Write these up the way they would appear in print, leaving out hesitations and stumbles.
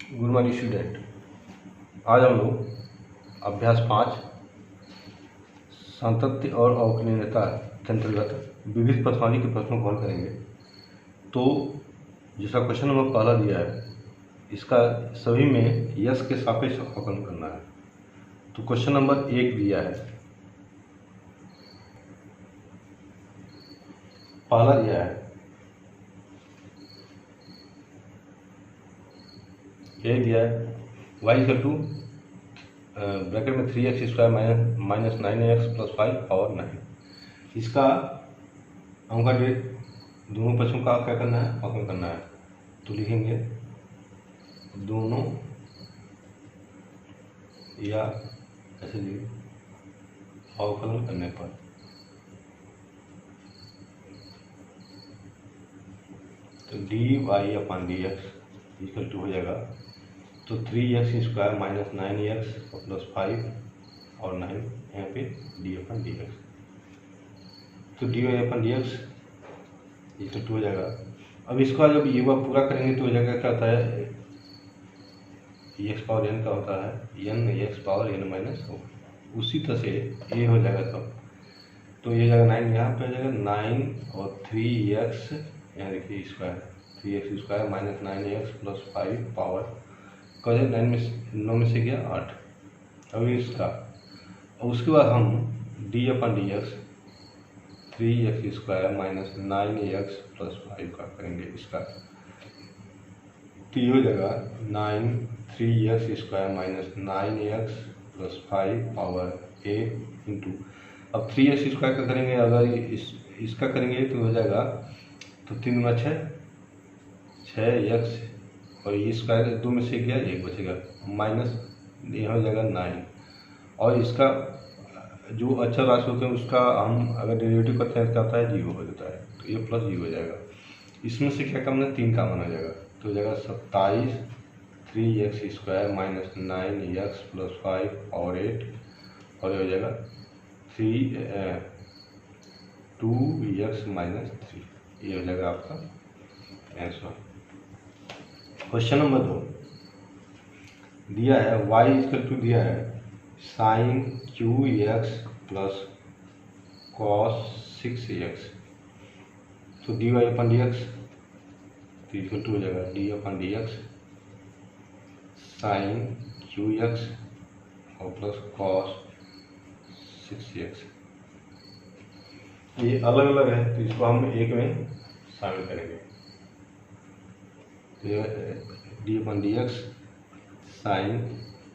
Good morning student. आज हम लोग अभ्यास 5 सातत्य और अवकलनीयता के अंतर्गत विविध प्रश्नावली के प्रश्नों को हल करेंगे। तो जैसा क्वेश्चन नंबर पहला दिया है, इसका सभी में यश के सापेक्ष अवकलन करना है। तो क्वेश्चन नंबर 1 दिया है, पहला दिया है ये दिया है वाई इक्वल टू ब्रैकेट में 3x² माइनस 9x प्लस 5 और 9। इसका हमका दोनों पक्षों का क्या करना है, अवकलन करना है। तो लिखेंगे दोनों या ऐसे लिखे अवकलन करने पर तो dy/dx इक्वल टू हो जाएगा तो 3x² माइनस 9x प्लस 5 और 9 यहाँ पे dy/dx। तो dy/dx इक्वल टू हो जाएगा। अब इसका जब ये बात पूरा करेंगे तो हो जाएगा, क्या होता है x पावर n का होता है n x power n minus हो। उसी तरह से ये हो जाएगा तब तो ये जाएगा 9 यहाँ पे आ जाएगा 9 और 3x यहाँ देखिए square 3x² minus 9x plus 5 power कह 9 में से गया 8। अब इसका और उसके बाद हम dy/dx 3x² minus 9x plus 5 का करेंगे इसका। तो ये हो जाएगा 9 3x² minus 9x plus 5 power 8 into अब 3x² का करेंगे, अगर इसका करेंगे तो हो जाएगा तो 3 में 6x और ये स्क्वायर 2 में से गया 1 बचेगा माइनस ये हो जाएगा 9। और इसका जो अचर राशि होते हैं उसका हम अगर डेरिवेटिव करते हैं क्या होता है 0 हो जाता है। तो ये प्लस 0 हो जाएगा। इसमें से क्या कम है 3 कामन हो जाएगा तो हो जाएगा 27 3x² माइनस 9x प्लस 5 और 8 और ये हो जाएगा 2x माइनस 3। ये हो जाएगा आपका आंसर। क्वेश्चन नंबर 2 दिया है y इक्वल टू दिया है sign qx plus cos 6x। तो dy/dx इक्वल टू हो जाएगा dy/dx साइन qx और प्लस कॉस 6x। ये अलग अलग है तो इसको हम एक में शामिल करेंगे। तो dy/dx sign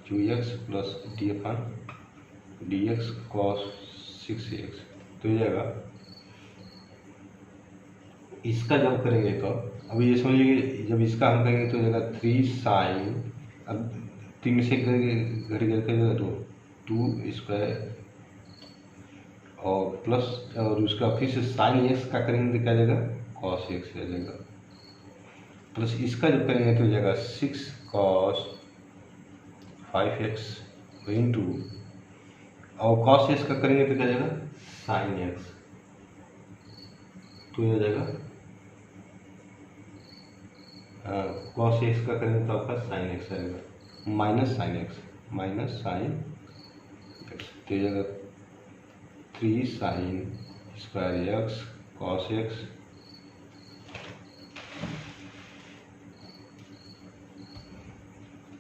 qx plus dy/dx cos 6x। तो ये जाएगा इसका जब करेंगे तो अभी ये समझ लीजिए जब इसका हम करेंगे तो हो जाएगा 3 साइन, अब 3 में से घड़ी करके तो 2 स्क्वायर और प्लस और उसका फिर से साइन x का करेंगे तो क्या जाएगा कॉस x आ जाएगा प्लस इसका जब करेंगे तो हो जाएगा 6 कॉस 5x इंटू और कॉस x का करेंगे तो क्या जाएगा साइन x। तो ये हो जाएगा कॉस x का करेंगे तो आपका साइन x आएगा माइनस साइन x। तो ये जाएगा 3 sine square x cos x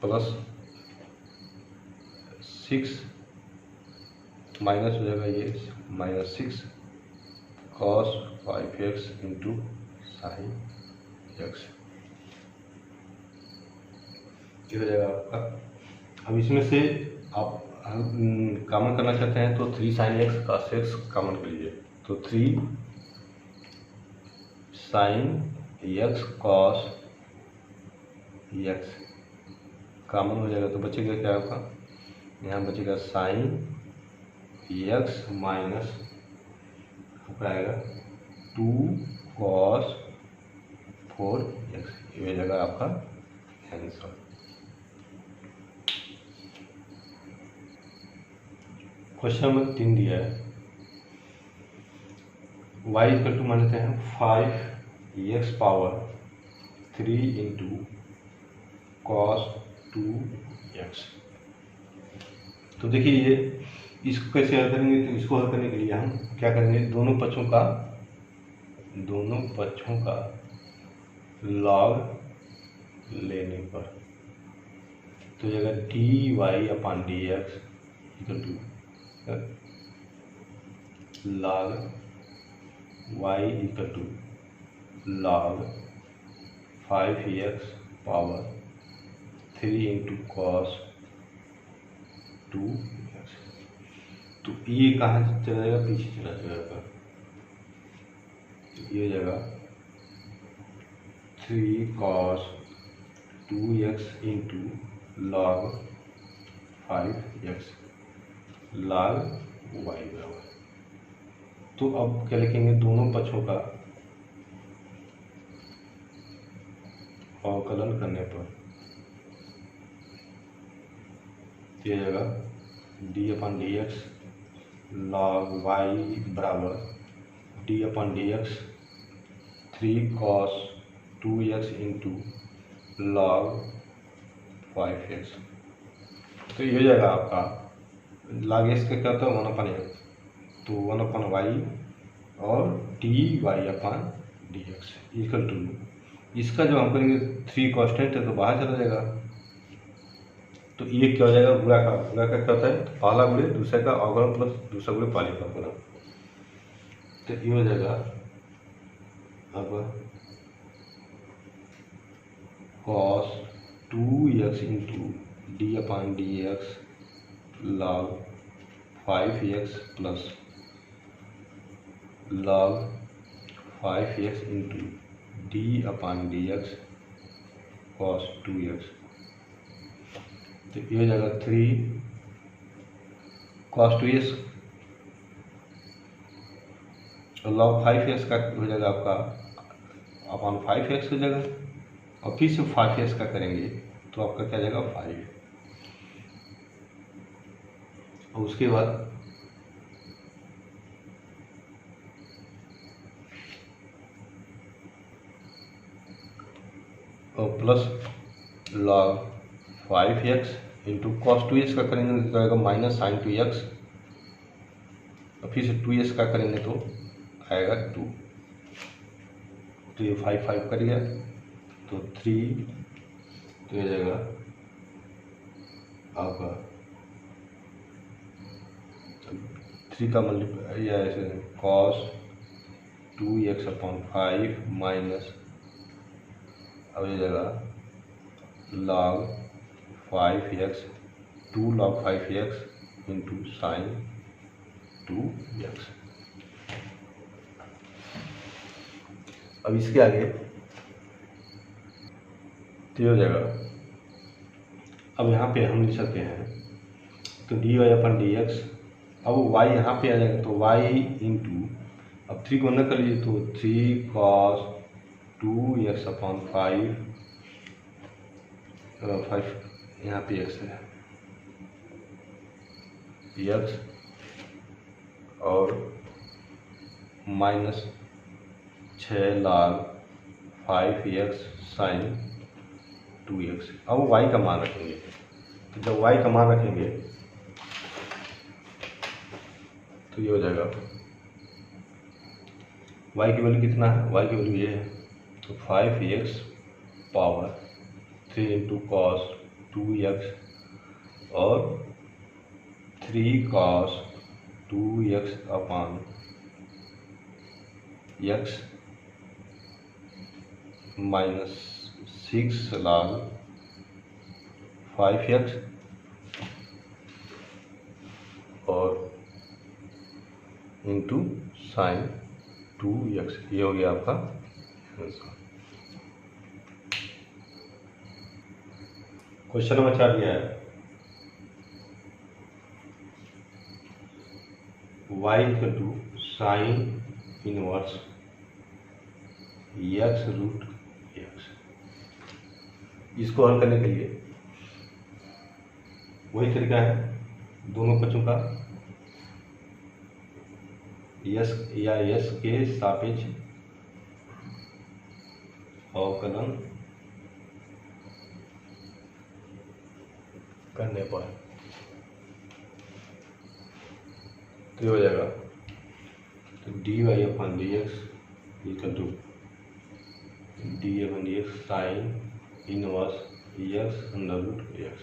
plus 6 minus हो जाएगा ये minus 6 cos 5x into sine x। ये हो जाएगा आपका। अब इसमें से आप कॉमन करना चाहते हैं तो 3 sine x cos x common कर लीजिए तो 3 sine x cos x common हो जाएगा तो बचेगा क्या आपका, यहाँ बचेगा साइन x माइनस आपका आएगा 2 कॉस 4x। ये हो जाएगा आपका आंसर। क्वेश्चन नंबर 3 दिया है y इक्वल टू मान लेते हैं 5x power 3 into cos 2x। तो देखिए ये इसको कैसे हल करेंगे, तो इसको हल करने के लिए हम क्या करेंगे, दोनों पक्षों का लॉग लेने पर, तो अगर dy upon dx equal to log y equal to log 5x power 3 into cos 2x। तो ये कहाँ चला जाएगा, पीछे चला जाएगा, तो ये जगह 3 cos 2x into log 5x log y बराबर। तो अब क्या लिखेंगे, दोनों पक्षों का अवकलन करने पर ये जगह d अपन dx log y बराबर d अपन dx 3 cos 2x into log 5x। तो ये हो जाएगा आपका log x का क्या होता है 1/x, तो 1/y और dy upon dx equal to, इसका जो हम करेंगे 3 कांस्टेंट है तो बाहर चला जाएगा, तो ये क्या हो जाएगा, गुणा का क्या होता है, तो पहला गुणे दूसरे का अवकलन प्लस दूसरा गुणे पहले का अवकलन, तो ये हो जाएगा अब cos 2x into D upon D x log 5x plus log 5x into D upon D X cos 2x। तो ये हो जाएगा 3 cos 2x log 5x का हो जाएगा आपका अपॉन 5x हो जाएगा, और फिर से 5x का करेंगे तो आपका क्या जाएगा 5, और उसके बाद और plus log 5x into cos 2x का करेंगे तो आएगा माइनस sin 2x, और फिर से 2x का करेंगे तो आएगा 2, तो ये 5 कर गया तो 3, तो ये जाएगा आपका 3 का मल्टीप्लाई या ऐसे cos 2x अपॉन 5 माइनस, अब ये जाएगा log 5x 2 log 5x into sine 2x। अब इसके आगे तो हो जाएगा, अब यहाँ पे हम लिख सकते हैं तो dy अपन dx, अब y यहाँ पे आ जाएगा तो y इंटू, अब 3 को न कर लीजिए तो 3 cos 2x अपॉन 5 यहाँ पे x है x और minus 6 log 5x sign 2x। अब y का मान रखेंगे, तो जब y का मान रखेंगे तो ये हो जाएगा y की वैल्यू कितना है, y की वैल्यू ये है तो 5x power 3 into cos 2x और 3 cos 2x upon x minus 6 log 5x और इंटू साइन 2x। ये हो गया आपका आंसर। क्वेश्चन नंबर 4 दिया है y equal to sine inverse x root x। इसको हल करने के लिए वही तरीका है, दोनों पक्षों का यस या यस के सापेक्ष अवकलन करने पर तो ये हो जाएगा, तो D Y upon D X equal to D upon D X sine inverse X under root X.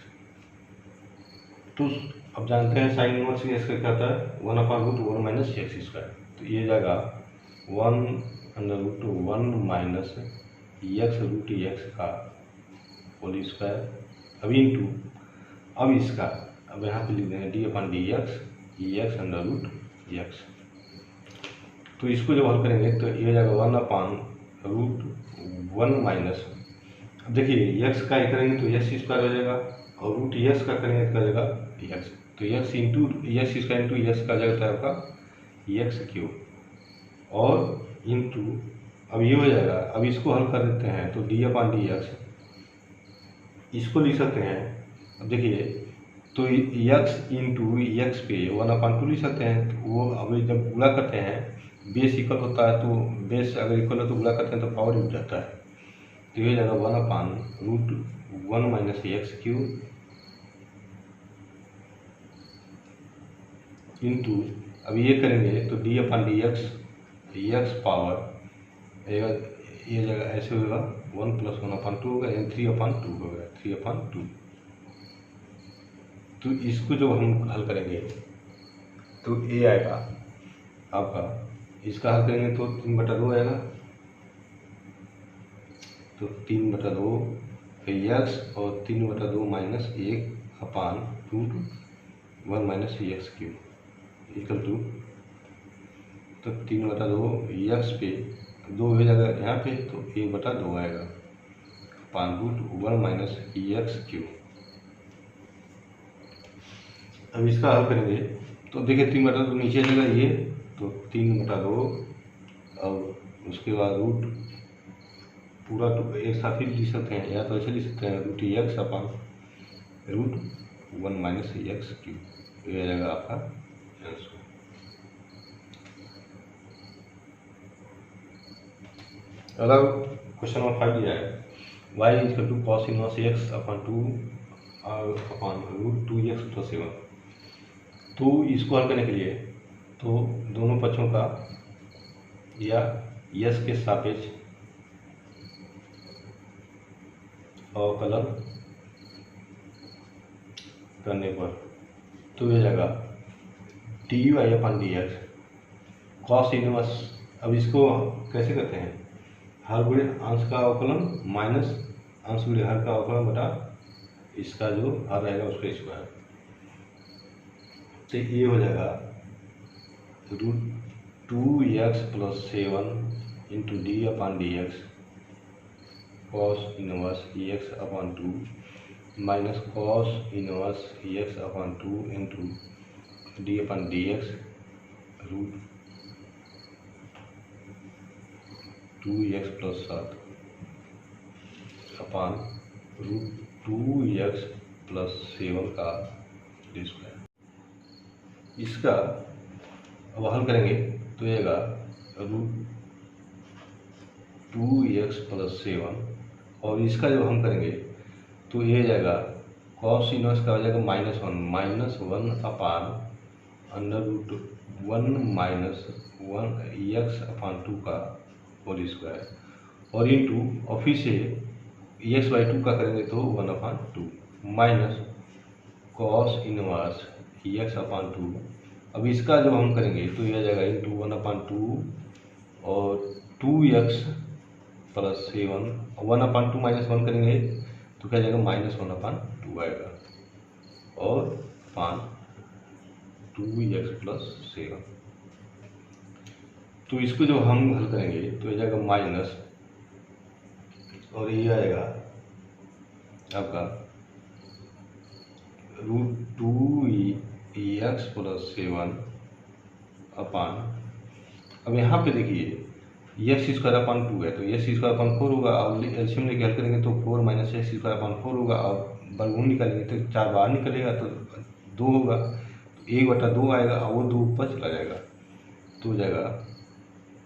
तो अब जानते हैं साइन इनवर्स एक्स का क्या होता है, 1/√1 माइनस एक्स स्क्वायर। तो ये जाएगा 1/√1 माइनस एक्स रूट एक्स का होल स्क्वायर। अब इंटू अब इसका अब यहाँ पे लिख देंगे D upon D X under root X. तो इसको जब हल करेंगे तो ये जाएगा 1/√1 माइनस, अब देखिए एक्स का करेंगे तो एक्स स्क्वायर हो जाएगा और रूट एक्स का करेंगे तो जाएगा एक्स, तो x into x square into x का जाएगा आपका एक्स क्यूब और इंटू अब ये हो जाएगा। अब इसको हल कर देते हैं तो डी अपन डी एक्स इसको लिख सकते हैं। अब देखिए तो एक्स इंटू एक्स पे 1/2 लिख सकते हैं। तो वो अब जब गुणा करते हैं बेस इक्वल होता है, तो बेस अगर इक्वल है तो गुणा करते हैं तो पावर उठ जाता है। तो ये जाएगा 1/√1 माइनस एक्स क्यूब इंटू अब ये करेंगे तो D upon D x power ये जगह ऐसे होगा 1 + 1/2 होगा, यानी 3/2 होगा, 3/2। तो इसको जब हम हल करेंगे तो ये आएगा आपका, इसका हल करेंगे तो 3/2 आएगा, तो 3/2 एक्स और 3/2 minus 1/√1 minus X cube equal to, तो 3/2 एक्स पे 2 हो जाएगा यहाँ पे तो 1/2 आएगा √1 माइनस एक्स क्यूब। अब इसका हल करेंगे तो देखिए 3/2 नीचे जाएगा ये, तो 3/2 और उसके बाद रूट पूरा एक साथ ही लिख सकते हैं, या तो ऐसे लिख सकते हैं √1 माइनस एक्स क्यूब। ये जाएगा आपका आंसर। अगर क्वेश्चन नंबर 5 दिया है y equal to cos inverse x upon 2 और अपन √2x + 7, तो इसको हल करने के लिए तो दोनों पक्षों का या यस के सापेक्ष अवकलन करने पर तो ये जाएगा D Y upon D X cos inverse. अब इसको कैसे करते हैं, हर गुणे अंश का अवकलन माइनस अंश गुणे हर का अवकलन बटा इसका जो हर रहेगा उसका स्क्वायर। तो ये हो जाएगा √2x + 7 into D upon D X cos inverse x/2 minus cos inverse x/2 into D upon D X √2x + 7 upon √2x + 7 का स्क्वायर। इसका अब हल करेंगे तो ये आएगा √2x + 7 और इसका जब हम करेंगे तो ये जाएगा cos इनवर्स का हो जाएगा -1 अपान √1 माइनस 1x/2 का होल स्क्वायर और इंटू और फिर से x/2 का करेंगे तो 1/2 माइनस cos इनवर्स x/2। अब इसका जब हम करेंगे तो यह जाएगा इंटू 1/2 और 2x + 7 1/2 माइनस 1 करेंगे तो क्या जाएगा -1/2 आएगा और अपान 2x + 7। तो इसको जब हम हल करेंगे तो ये जाएगा माइनस और ये आएगा आपका √2x + 7 अपान, अब यहाँ पे देखिए x²/2 है तो x²/4 होगा, अब एलसीएम लेके हल करेंगे तो 4 माइनस x²/4 होगा, अब वर्गमूल निकालेंगे तो 4 बाहर निकलेगा तो 2 होगा, तो 1/2 आएगा और वो 2 ऊपर चला जाएगा तो हो जाएगा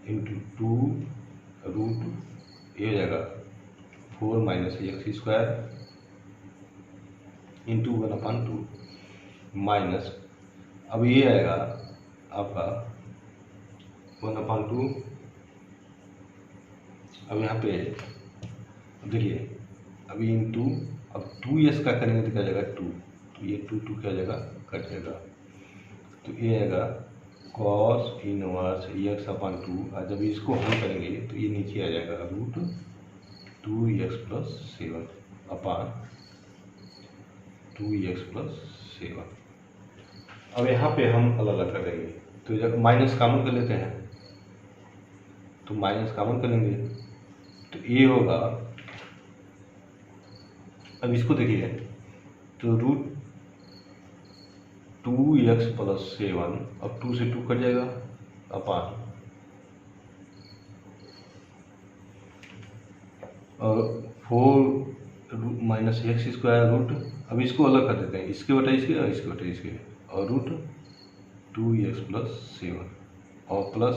इंटू 2 ये हो जाएगा 4 माइनस x² इंटू 1/2 माइनस, अब ये आएगा आपका 1/2। अब यहाँ पे देखिए अभी इंटू, अब 2s का करेंगे तो क्या जाएगा 2, तो ये 2 क्या जाएगा कट जाएगा, तो ये आएगा कॉस इनवर्स x/2। और जब इसको हल करेंगे तो ये नीचे आ जाएगा √2x+7 अपान 2x+7। अब यहाँ पे हम अलग अलग कर देंगे, तो जब माइनस कॉमन कर लेते हैं तो माइनस कॉमन कर लेंगे तो ये होगा, अब इसको देखिए तो √2x+7, अब 2 से 2 कट जाएगा अपान, और 4 माइनस x²रूट, अब इसको अलग कर देते हैं, इसके बटा इसके और इसके बटा इसके, और √2x+7 और प्लस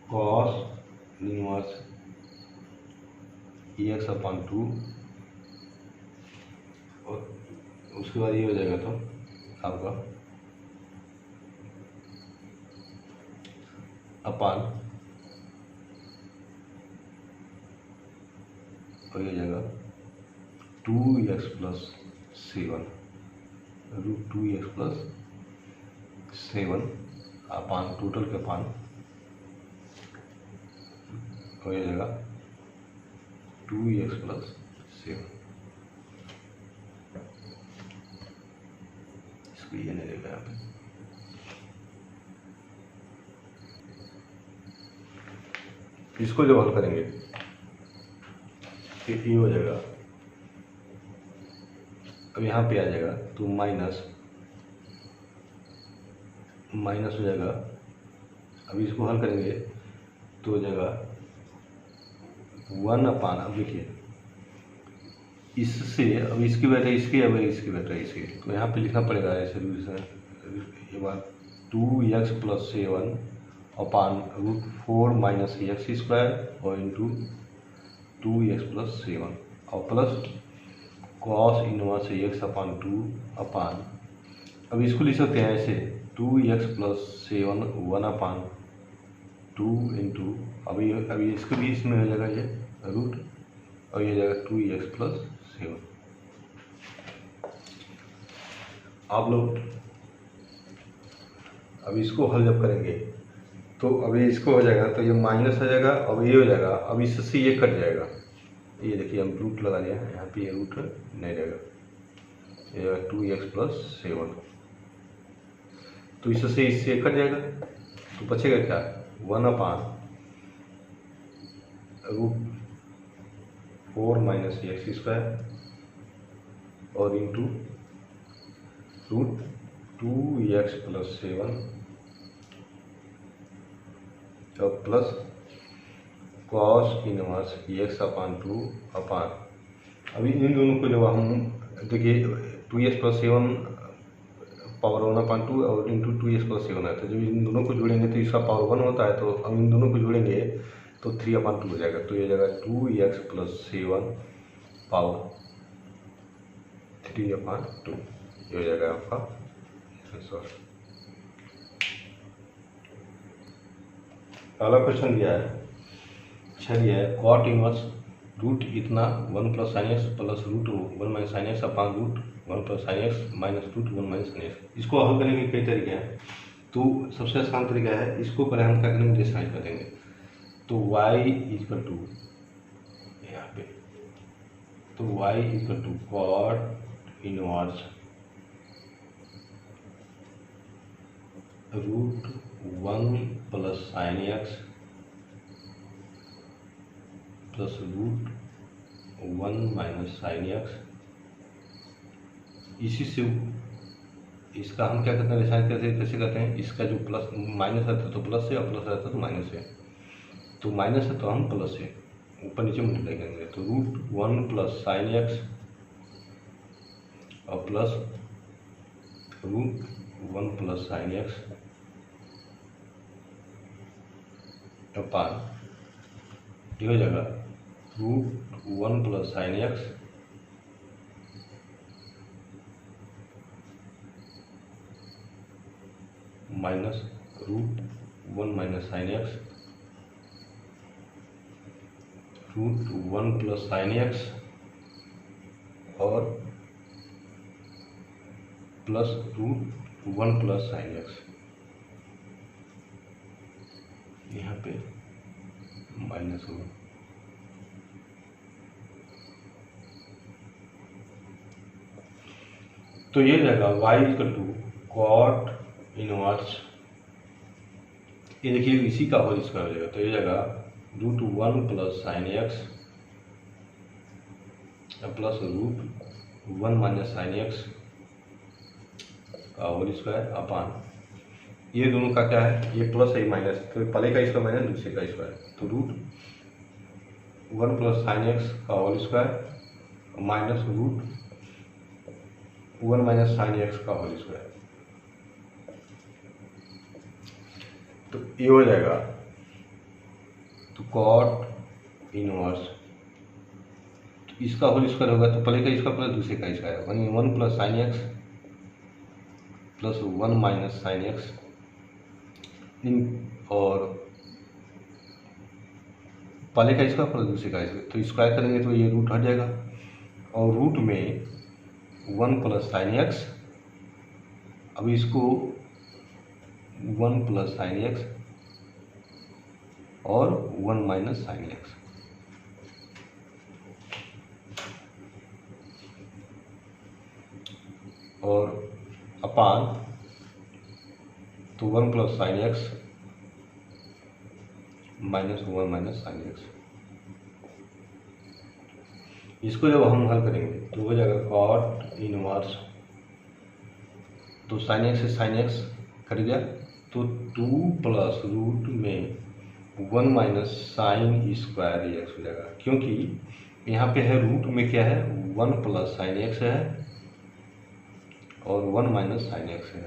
कॉस इनवर्स x/2, और उसके बाद ये हो जाएगा तो आपका अपान, और ये हो जाएगा 2x+7 √2x+7 अपान टोटल के अपान, हो जाएगा 2x+7। इसको ये नहीं देगा यहाँ पे, इसको जब हल करेंगे तो ये हो जाएगा, अब यहाँ पे आ जाएगा तो माइनस हो जाएगा, अब इसको हल करेंगे तो हो जाएगा 1/, अब देखिए इससे, अब इसकी वैल्यू इसकी, अब इसकी वैल्यू इसकी, तो यहाँ पे लिखना पड़ेगा ऐसे ये बात 2x+7 अपान √4 माइनस x² और इंटू 2x+7 और प्लस कॉस इनवर्स x/2 अपान, अब इसको लिख सकते हैं ऐसे 2x+7 1/2 इंटू, अभी इसको भी इसमें हो जाएगा ये रूट, और ये जाएगा 2x+7। आप लोग अब इसको हल जब करेंगे तो अभी इसको हो जाएगा तो ये माइनस हो जाएगा, अब ये हो जाएगा, अब इससे ये कट जाएगा, ये देखिए हम रूट लगा लिया है यहाँ पे, ये रूट नहीं रहेगा, ये 2x+7, तो इससे कट जाएगा तो बचेगा क्या 1/√4 माइनस x² और इंटू √2x+7 और प्लस कॉस इनवर्स x/2 अपान, अभी इन दोनों को जब हम देखिए 2x+7 पावर 1/2 और इंटू 2x+7 है, तो जब इन दोनों को जोड़ेंगे तो इसका पावर 1 होता है, तो हम इन दोनों को जोड़ेंगे तो 3/2 हो जाएगा, तो ये जाएगा 2x+7 पावर 3/2, ये हो जाएगा आपका आंसर। अगला क्वेश्चन दिया है, अच्छा दिया है कॉट इनवर्स रूट इतना 1 + sin x plus √1 - sin x अपान √1 + sin x minus √1 - sin x। इसको हल करने के कई तरीके हैं, तो सबसे आसान तरीका है, इसको पहले हम क्या करेंगे डिसाइड कर देंगे, तो y = यहाँ पे, तो y = cot inverse √1 + sin x plus √1 - sin x। इसी से इसका हम क्या करते हैं डिसाइड कैसे करते हैं, इसका जो प्लस माइनस रहता है तो प्लस से, और प्लस रहता है तो माइनस से, तो माइनस है तो हम प्लस से ऊपर नीचे मल्टीप्लाई करेंगे, तो √1 + sin x और प्लस √1 + sin x अपान, ये हो जाएगा √1 + sin x minus root 1 minus sine X, root 1 plus sine X और plus root 1 plus sine X, यहाँ पे माइनस होगा। तो ये रहेगा y equal to cot inverse, ये देखिए इसी का होल स्क्वायर हो जाएगा, तो ये जाएगा root 1 plus sine X plus root 1 minus sine X का होल स्क्वायर अपान, ये दोनों का क्या है, ये प्लस है माइनस, तो पहले का स्क्वायर माइनस दूसरे का स्क्वायर, तो रूट 1 प्लस साइन एक्स का whole square minus root 1 minus sine X का होल स्क्वायर, तो ये हो जाएगा तो कॉट इनवर्स, तो इसका होल स्क्वायर होगा तो पहले का इसका प्लस दूसरे का square, 1 plus sine X plus 1 minus sine X, और पहले का इसका प्लस दूसरे का स्क्वायर, तो स्क्वायर करेंगे तो ये रूट हट जाएगा, और रूट में 1 प्लस साइन एक्स, अब इसको 1 प्लस साइन एक्स और 1 माइनस साइन एक्स, और अपान तो 1 plus sine X minus 1 minus sine x, इसको जब हम हल करेंगे तो हो जाएगा कॉट इनवर्स, तो साइन एक्स से साइन एक्स कट गया, तो 2 प्लस रूट में 1 माइनस साइन स्क्वायर एक्स हो जाएगा, क्योंकि यहाँ पे है रूट में क्या है 1 प्लस साइन एक्स है और 1 माइनस साइन एक्स है,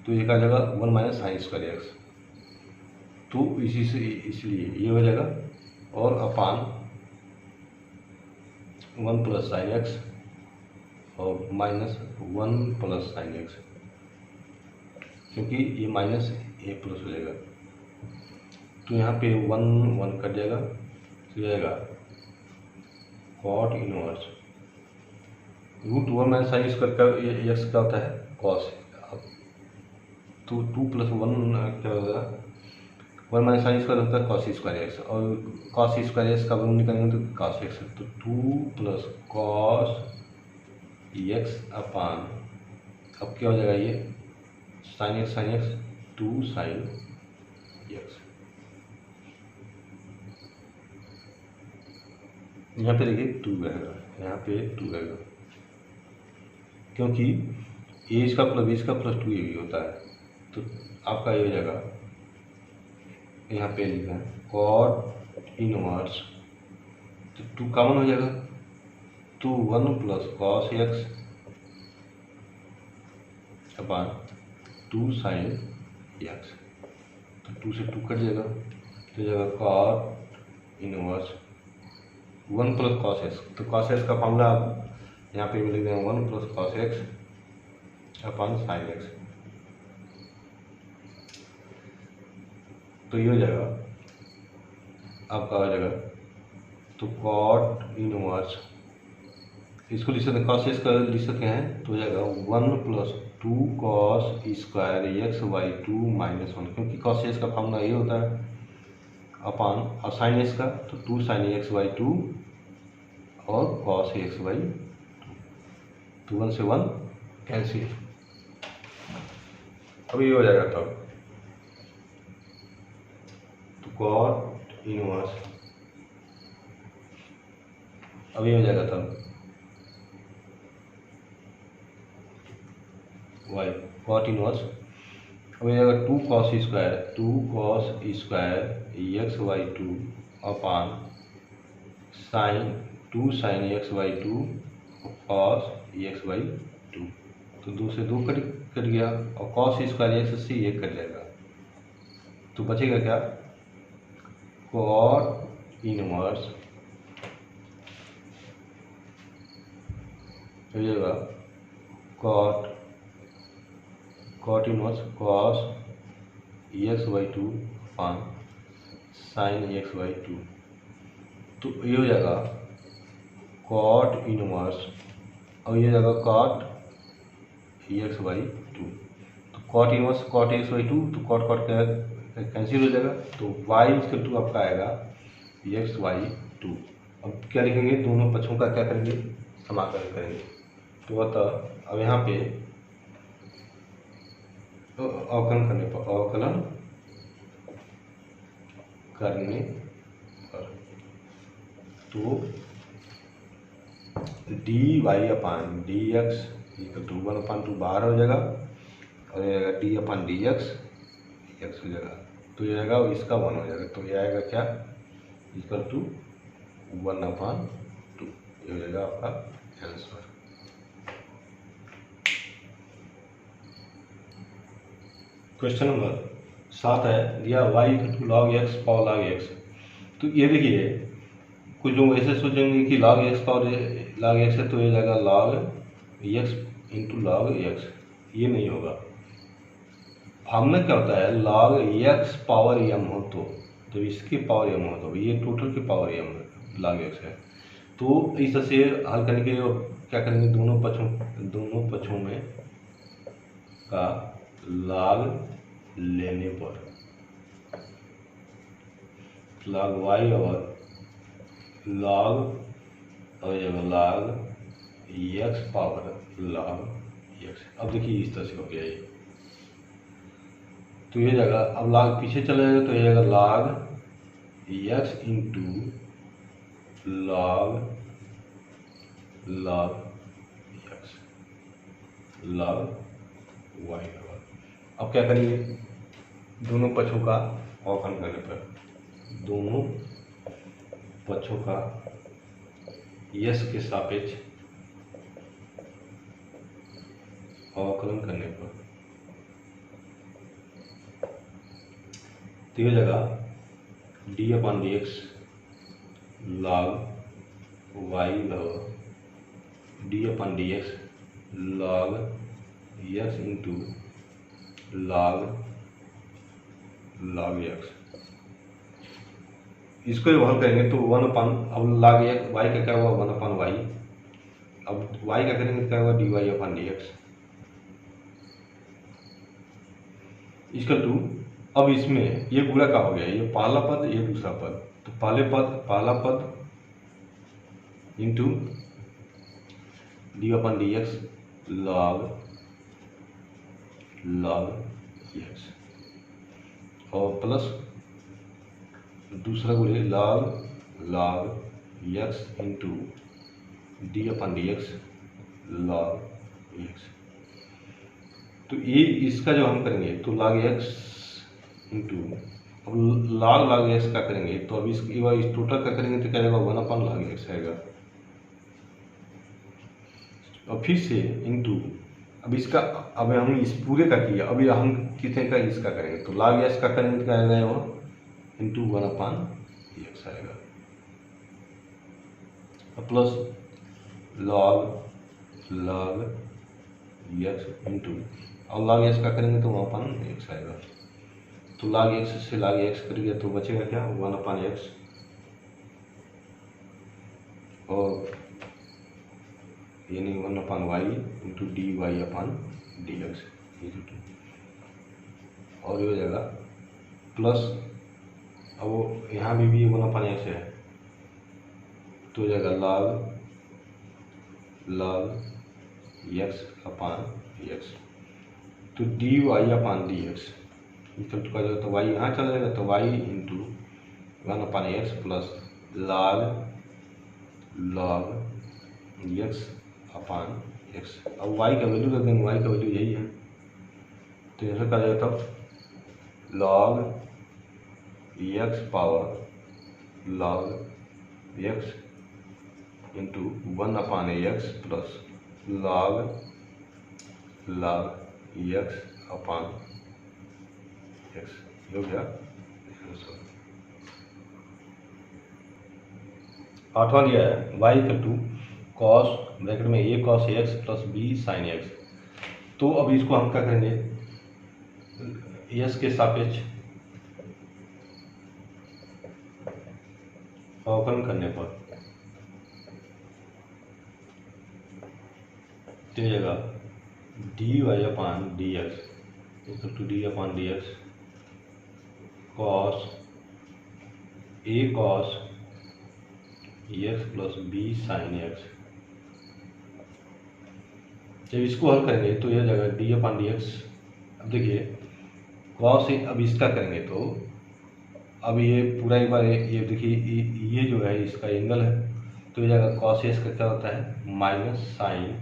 तो ये क्या हो जाएगा 1 माइनस साइन स्क्वायर एक्स, तो इसी से इसलिए ये हो जाएगा, और अपान 1 प्लस साइन एक्स और माइनस 1 प्लस साइन एक्स, क्योंकि ये माइनस ये प्लस हो जाएगा, तो यहाँ पे 1 1 कट जाएगा, तो जाएगा cot inverse root 1 minus sine square का एक्स क्या होता है कॉस, तो 2 प्लस 1 क्या होगा 1 माइनस साइन स्क्वायर होता है कॉस स्क्वायर एक्स, और कॉस स्क्वायर एक्स का वर्ग निकालेंगे तो कॉस एक्स, तो 2 प्लस कॉस एक्स अपान, अब क्या हो जाएगा ये साइन एक्स 2 साइन एक्स, यहाँ पे देखिए 2 रहेगा, यहाँ पे 2 रहेगा, क्योंकि ए इसका प्लस 2 ये भी होता है, तो आपका ये हो जाएगा यहाँ पे लिखा है कॉट इनवर्स, तो 2 कॉमन हो जाएगा, तो 1 plus cos X upon 2 sine X, तो 2 से 2 कट जाएगा, तो जाएगा cot inverse 1 plus cos X, तो कॉस एक्स का फॉर्मूला यहाँ पे भी लिख देंगे 1 plus cos X upon sine X, तो ये हो जाएगा आपका हो जाएगा, तो कॉट इनवर्स इसको लिख सकते हैं कॉस एक्स का लिख सकते हैं, तो हो जाएगा 1 plus 2 cos square x by 2 minus 1, क्योंकि कॉस एक्स का फॉर्मूला ये होता है अपान, और साइन एक्स का तो 2 साइन एक्स बाई 2 और कॉस एक्स बाई 2, 1 से 1 कैंसिल, अब ये हो जाएगा तब तो कॉट इनवर्स, अब ये हो जाएगा तब वाई कॉट इनवर्स, अब ये जाएगा 2 cos square x by 2 upon sign 2 sine X by 2 cos X by 2, तो 2 से 2 कट गया, और कॉस स्क्वायर एक्स से ये कट जाएगा, तो बचेगा क्या कॉट इनवर्स हो जाएगा cot cot inverse cos X by two upon sine X by two. तो ये हो जाएगा कॉट इनवर्स और ये हो जाएगा कॉट एक्स बाई टू। तो cot inverse cot X by two, तो कॉट कॉट का कैंसिल हो जाएगा, तो वाई इक्वल टू आपका आएगा एक्स बाई टू। अब क्या लिखेंगे, दोनों पक्षों का क्या करेंगे, समाकलन करेंगे। तो अतः अब यहाँ पे अवकलन करने पर तो D Y upon D X equal to 1/2 बाहर हो जाएगा और ये आएगा D upon D X X हो जाएगा। तो ये आएगा इसका 1 हो जाएगा, तो ये आएगा क्या इक्वल टू 1/2। ये हो जाएगा आपका आंसर। क्वेश्चन नंबर 7 है, दिया y equal to log X power log X. तो ये देखिए कुछ लोग ऐसे सोचेंगे कि log X power log X है तो ये जाएगा log X into log X, ये नहीं होगा। फॉर्मूला क्या होता है, लॉग एक्स पावर एम हो तो जब इसकी पावर एम हो तो ये टोटल की पावर एम लॉग एक्स है। तो इस तरह से हल करने के लिए क्या करेंगे, दोनों पक्षों में का लॉग लेने पर लॉग वाई और लॉग और log X power log x. अब देखिए इस तरह से हो गया ये, तो ये जाएगा, अब लॉग पीछे चले जाएगा तो ये जाएगा log X into log X log Y. अब क्या करेंगे, दोनों पक्षों का अवकलन करने पर दोनों पक्षों का यस के सापेक्ष अवकलन करने पर तो ये जगह D upon D X log Y D upon D X log X into log X. इसको जब हल करेंगे तो 1/, अब लॉग एक्स वाई का क्या हुआ 1/y, अब वाई का करेंगे क्या हुआ D Y upon D X equal to. अब इसमें ये गुणा का हो गया, ये पहला पद ये दूसरा पद, तो पहला पद into D upon D X log x और प्लस दूसरा गुणे log X into D upon D X log X. तो ये इसका जो हम करेंगे तो लॉग एक्स इंटू, अब लॉग एक्स का करेंगे तो अब इस टोटल का करेंगे तो क्या आएगा 1/, लॉग एक्स आएगा और फिर से इंटू, अब इसका अब हम इस पूरे का किया, अभी हम कितने का इसका करेंगे तो लॉग एक्स का करेंगे तो क्या आएगा वो इंटू 1/x आएगा प्लस लॉग एक्स इंटू, और लॉग एक्स का करेंगे तो 1/x आएगा। तो लॉग एक्स से लॉग एक्स करेंगे तो बचेगा क्या 1/x और यानी 1/y into D Y upon D x और ये हो जाएगा प्लस, अब वो यहाँ भी 1/x है तो हो जाएगा लॉग एक्स अपान एक्स। तो D Y upon D X equal to का जाएगा तो वाई यहाँ चला जाएगा तो Y into 1/x plus log X upon X. अब वाई का वैल्यू रख देंगे, वाई का वैल्यू यही है तो यहाँ कहा जाएगा तब log X power log X into 1/x plus log X upon X. हो गया आठवां दिया है y equal to cos bracket में a cos x plus b sin x। तो अब इसको हम क्या करेंगे, यस के सापेक्ष अवकलन करने पर तो ये जगह dy upon dx equal to D upon D X cos A cos X plus B sine X. जब इसको हल करेंगे तो यह जगह डी अपॉन डी एक्स, अब देखिए कॉस ए, अब इसका करेंगे तो अब ये पूरा एक बार ये देखिए ये जो है इसका एंगल है, तो ये जगह कॉस ए का क्या होता है माइनस साइन,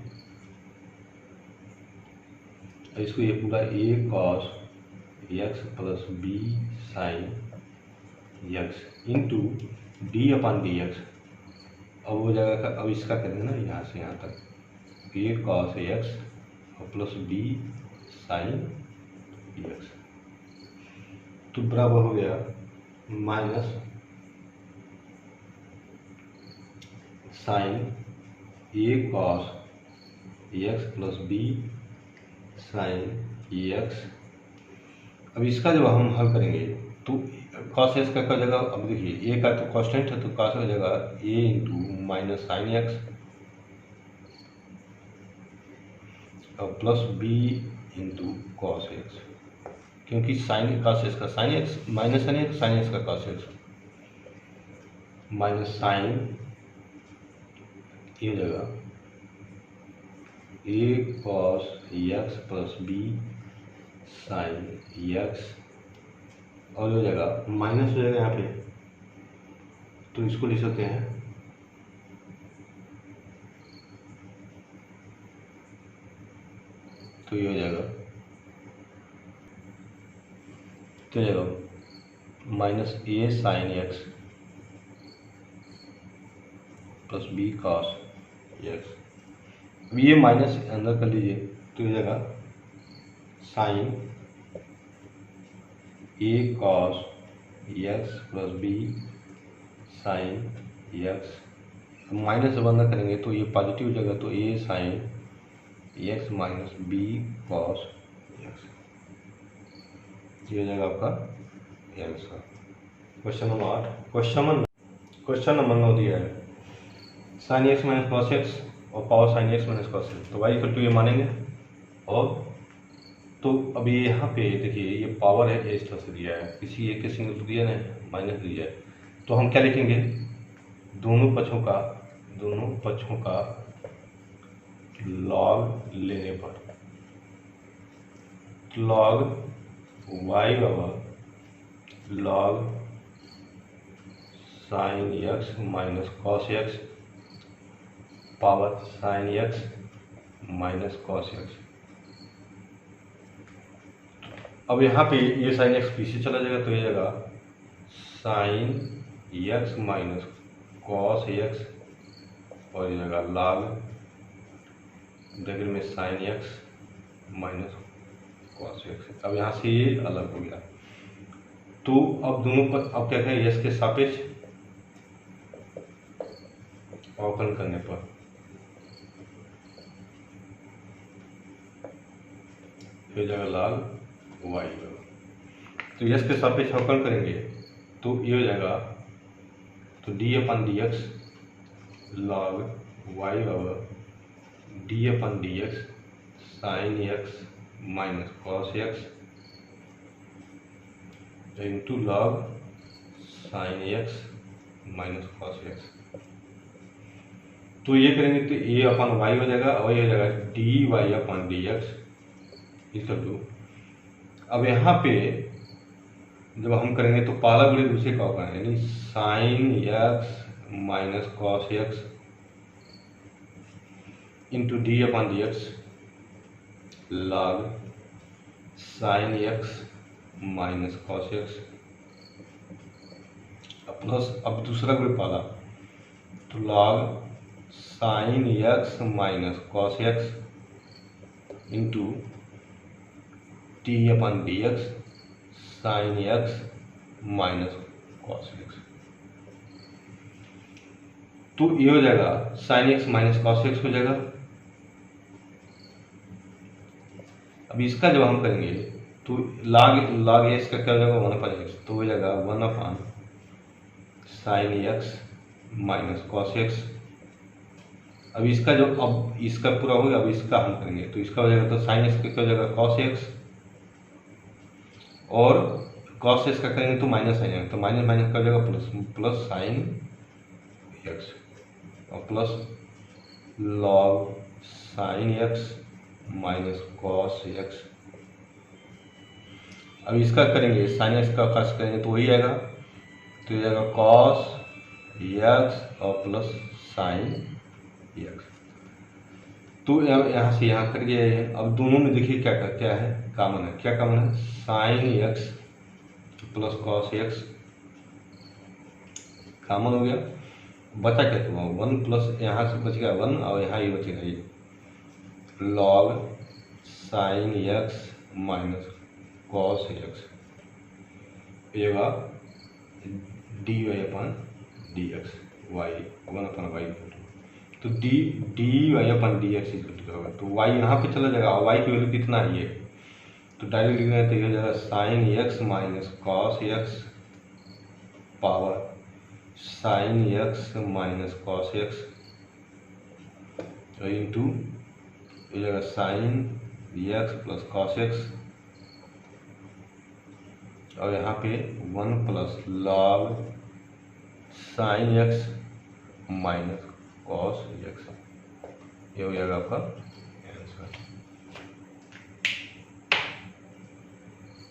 इसको ये पूरा A cos X plus B sine X into D upon D X. अब वो जगह का अब इसका करेंगे ना यहाँ से यहाँ तक A cos X plus B sine X, तो बराबर हो गया minus sine A cos X plus B sine X. अब इसका जब हम हल करेंगे तो कॉस एक्स का जगह, अब देखिए ए का तो कांस्टेंट है तो कॉस का जगह A into minus sine X और plus B into cos X, क्योंकि साइन कॉस एक्स का sine X minus sine X का कॉस एक्स माइनस साइन ये जगह A cos X plus B sine X, और जो जगह माइनस हो जाएगा यहाँ पे तो इसको लिख सकते हैं तो ये हो जाएगा, तो जगह minus A sine X plus B cos X. अब ये माइनस अंदर कर लीजिए तो ये जगह sine A cos X plus B sine X. Minus जब अंदर करेंगे तो ये पॉजिटिव जगह तो A sine X minus B cos X, ये जगह आपका answer. Question number 8। Question number 9 दिया है sine X minus cos X और power sine X minus cos X, तो वाई इक्वल टू ये मानेंगे। और तो अभी यहाँ पे देखिए ये पावर है इस तरह से दिया है, किसी एक के सिंगल दिया है माइनस दिया है, तो हम क्या लिखेंगे दोनों पक्षों का लॉग लेने पर लॉग वाई बराबर log sine X minus cos x power sine X minus cos X. अब यहाँ पे ये साइन एक्स पीछे चला जाएगा तो ये जगह sign X minus cos X और ये जगह लॉग ब्रैकेट में sign X minus cos X. अब यहाँ से ये अलग हो गया, तो अब दोनों पर अब क्या करें एक्स के सापेक्ष अवकलन करने पर ये जगह लाल वाई होगा, तो यस के सापेक्ष अवकलन करेंगे तो ये हो जाएगा तो D upon D X log Y बराबर D upon D X sine X minus cos X into log sine X minus cos X. तो ये करेंगे तो ए अपन वाई हो जाएगा और ये हो जाएगा D Y upon D X equal to, अब यहाँ पे जब हम करेंगे तो पहला गुणे दूसरे का होगा यानी sine X minus cos X into D upon D X log sine X minus cos X plus अब दूसरा गुणे पहला तो log sine X minus cos X into T upon D X sine X minus cos X. तो ये हो जाएगा sine X minus cos X हो जाएगा। अब इसका जब हम करेंगे तो log log x का क्या हो जाएगा 1/x, तो हो जाएगा 1/sin x minus cos X. अब इसका जो अब इसका पूरा हो गया, अब इसका हम करेंगे तो इसका हो जाएगा तो साइन एक्स का क्या हो जाएगा कॉस एक्स, और कॉस एक्स का करेंगे तो माइनस आ जाएगा, तो माइनस माइनस का हो जाएगा प्लस, प्लस साइन एक्स और plus log sine X minus cos X. अब इसका करेंगे साइन एक्स का कॉस करेंगे तो वही आएगा, तो ये आएगा कॉस एक्स और प्लस साइन एक्स। तो यहाँ से यहाँ कर गया है। अब दोनों में देखिए क्या क्या है कॉमन है, क्या कॉमन है sine X plus cos x common हो गया, बचा क्या तो 1 प्लस यहाँ से बच गया 1 और यहाँ ये बचेगा ये log sine X minus cos X, ये होगा D Y upon D x Y 1/y, तो D Y upon D x होगा, तो वाई यहाँ पे चला जाएगा और वाई की वैल्यू कितना है ये, तो डायरेक्ट लिखना है तो ये हो जाएगा sine X minus cos x power sine X minus cos X into ये जाएगा sine X plus cos X, और यहाँ पे 1 plus log sine X minus cos X, ये हो जाएगा आपका